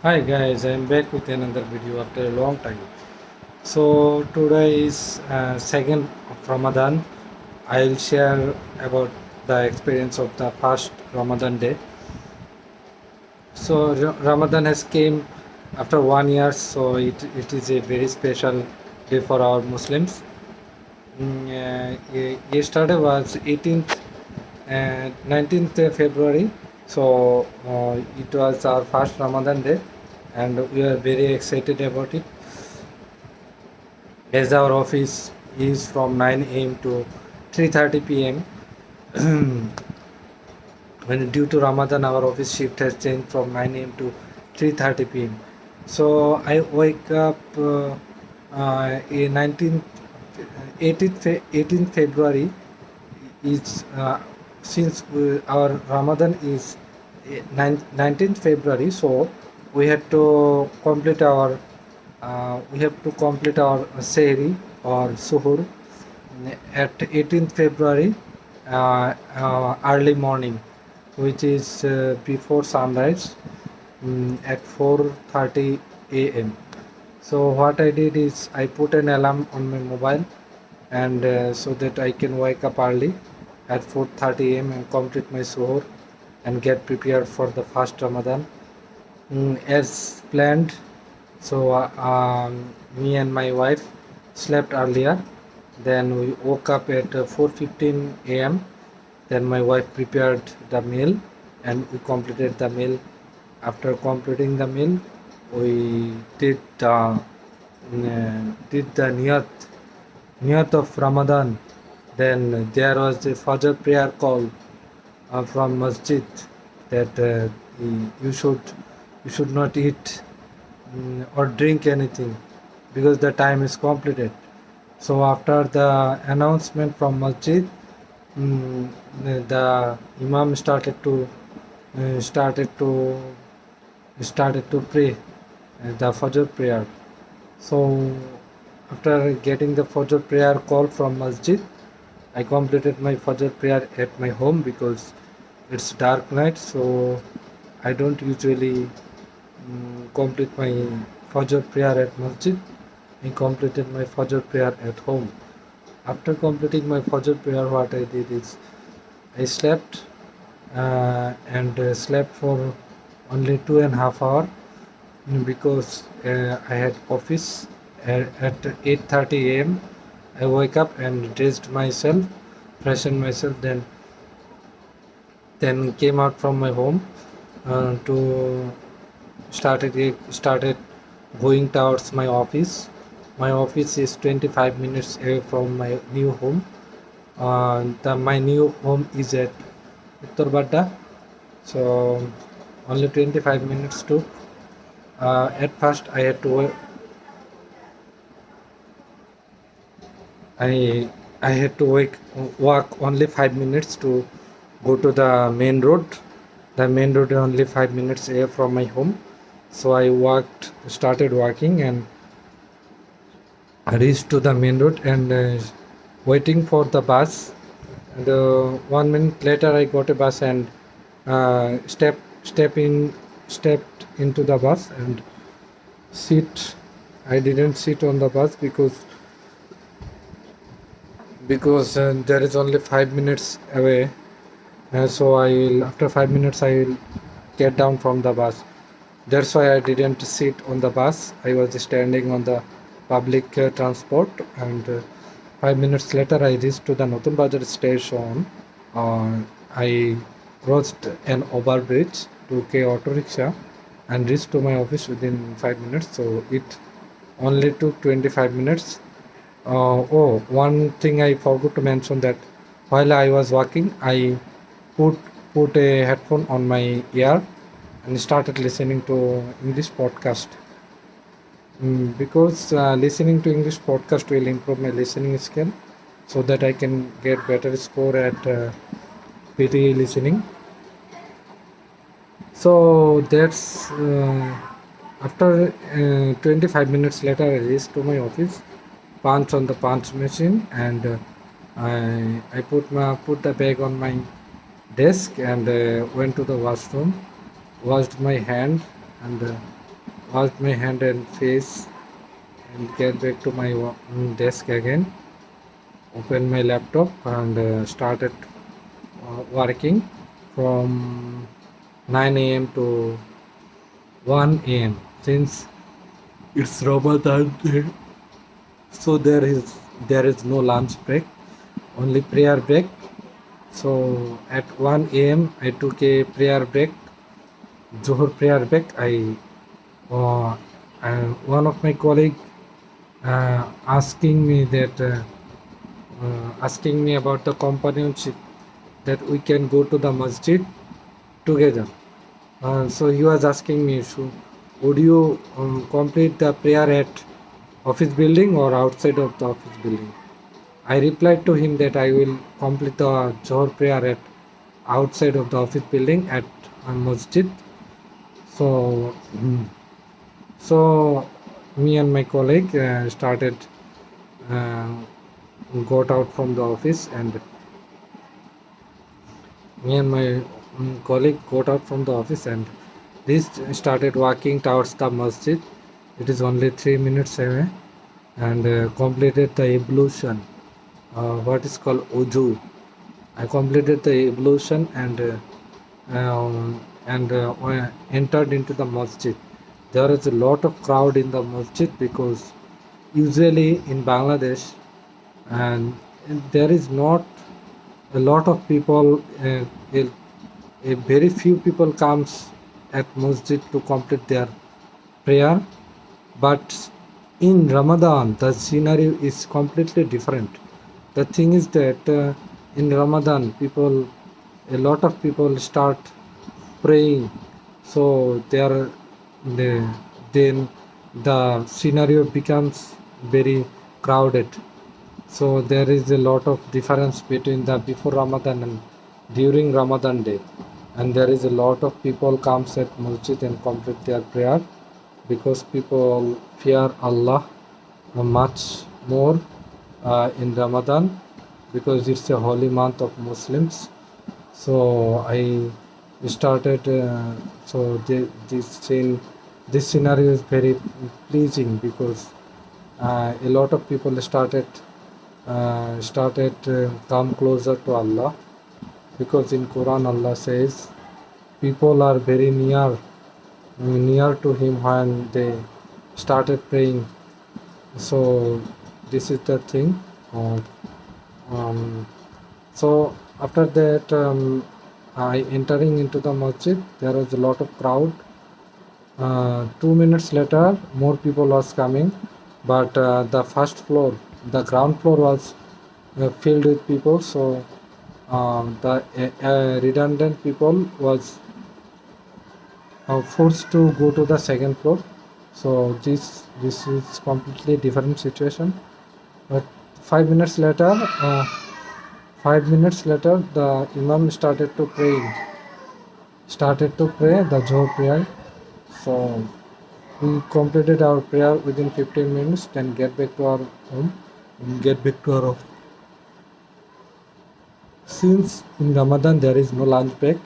Hi guys, I'm back with another video after a long time. So today is second of Ramadan. I'll share about the experience of the first Ramadan day. So Ramadan has came after 1 year, so it is a very special day for our Muslims. Yesterday was 18th and 19th February, so it was our first Ramadan day, and we are very excited about it. As our office is from 9 a.m. to 3:30 p.m. When due to Ramadan, our office shift has changed from 9 a.m. to 3:30 p.m. So I wake up in 18th February. Is since our Ramadan is 19th February, so we had to complete our sehri or suhoor at 18th February early morning, which is before sunrise, at 4:30 a.m. So what I did is I put an alarm on my mobile, and so that I can wake up early at 4:30 a.m. and complete my suhoor and get prepared for the first Ramadan, as planned. So me and my wife slept earlier. Then we woke up at 4:15 a.m. Then my wife prepared the meal and we completed the meal. After completing the meal, we did the niyat of Ramadan. Then there was a Fajr prayer call from Masjid that you should not eat or drink anything because the time is completed. So after the announcement from Masjid, mm, the Imam uh, started to started to pray the Fajr prayer. So after getting the Fajr prayer call from Masjid, I completed my Fajr prayer at my home because it's dark night. So I don't usually complete my Fajr prayer at Masjid. I completed my Fajr prayer at home. After completing my Fajr prayer, what I did is I slept, and slept for only 2.5 hours, because I had office at 8:30 a.m. I woke up and dressed myself, freshened myself, then came out from my home to started going towards my office. My office is 25 minutes away from my new home. My new home is at Uttarbadda, so only 25 minutes to. At first, I I had to walk only 5 minutes to go to the main road. The main road is only 5 minutes away from my home, so I started walking and reached to the main road and waiting for the bus. And 1 minute later, I got a bus and uh, step step in stepped into the bus and sit. I didn't sit on the bus because there is only 5 minutes away. So after 5 minutes I will get down from the bus. That's why I didn't sit on the bus. I was standing on the public transport, and 5 minutes later I reached to the Notun Bazar station. I crossed an overbridge, took a auto rickshaw, and reached to my office within 5 minutes. So it only took 25 minutes. One thing I forgot to mention, that while I was walking, I put put a headphone on my ear and started listening to English podcast. Because listening to English podcast will improve my listening skill, so that I can get better score at PT listening. So that's after 25 minutes later, I reached to my office, punch on the punch machine, and I put the bag on my desk and went to the washroom, washed my hand, and washed my hand and face, and get back to my desk again, opened my laptop and started working from 9 a.m. to 1 a.m. since it's Ramadan day. So there is no lunch break, only prayer break. So at 1 a.m. I took a prayer break, Zohar prayer break. Uh, One of my colleague asking me asking me about the companionship, that we can go to the masjid together. So he was asking me, so would you complete the prayer at office building or outside of the office building? I replied to him that I will complete the Zohar prayer at outside of the office building at a masjid. So, so me and my colleague started, uh, got out from the office, and me and my colleague got out from the office, and this started walking towards the masjid. It is only 3 minutes away, and completed the ablution, what is called uju. I completed the ablution and entered into the masjid. There is a lot of crowd in the masjid because usually in Bangladesh, and there is not a lot of people. A very few people comes at masjid to complete their prayer, but in Ramadan the scenario is completely different. The thing is that in Ramadan, a lot of people start praying, so they, then the scenario becomes very crowded. So there is a lot of difference between the before Ramadan and during Ramadan day, and there is a lot of people comes at masjid and complete their prayer because people fear Allah much more in Ramadan, because it's a holy month of Muslims. So I started. This scenario is very pleasing because a lot of people started come closer to Allah, because in Quran Allah says people are very near to Him when they started praying. So this is the thing. Um, so after that, I entering into the masjid. There was a lot of crowd. 2 minutes later, more people was coming, but the first floor, the ground floor was filled with people. So the redundant people was forced to go to the second floor. So this is completely different situation. But 5 minutes later, 5 minutes later, the Imam started to pray the Zohar prayer. So we completed our prayer within 15 minutes, then get back to our home, and get back to our office. Since in Ramadan there is no lunch break,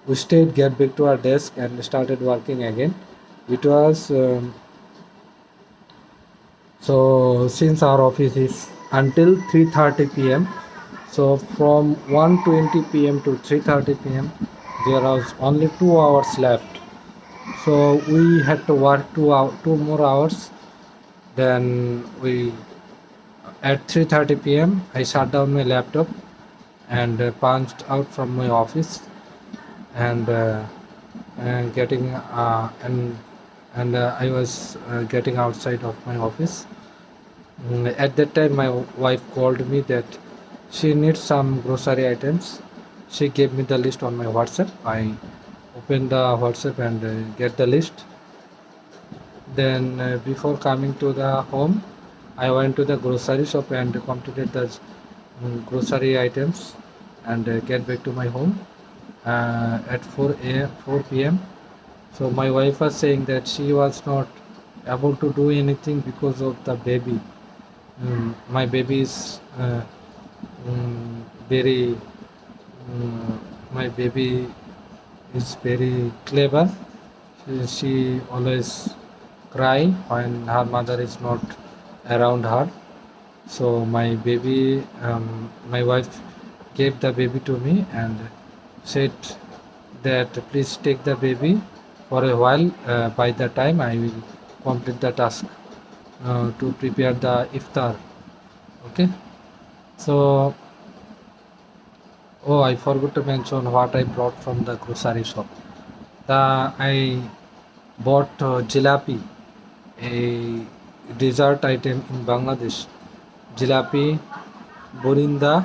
we stayed, get back to our desk, and started working again. It was so since our office is until 3:30 p.m. So from 1:20 p.m. to 3:30 p.m. there was only 2 hours left. So we had to work 2 more hours. Then we at 3:30 p.m. I shut down my laptop and punched out from my office, and getting and I was getting outside of my office. At that time, my wife called me that she needs some grocery items. She gave me the list on my WhatsApp. I opened the WhatsApp and get the list. Then, before coming to the home, I went to the grocery shop and completed the grocery items, and get back to my home at 4 p.m. So my wife was saying that she was not able to do anything because of the baby. My baby is very. My baby is very clever. She always cry when her mother is not around her. So my wife gave the baby to me and said that please take the baby for a while. By the time I will complete the task to prepare the iftar. Okay. So, oh, I forgot to mention what I brought from the grocery shop. I bought jalapi, a dessert item in Bangladesh. Jalapi, borinda,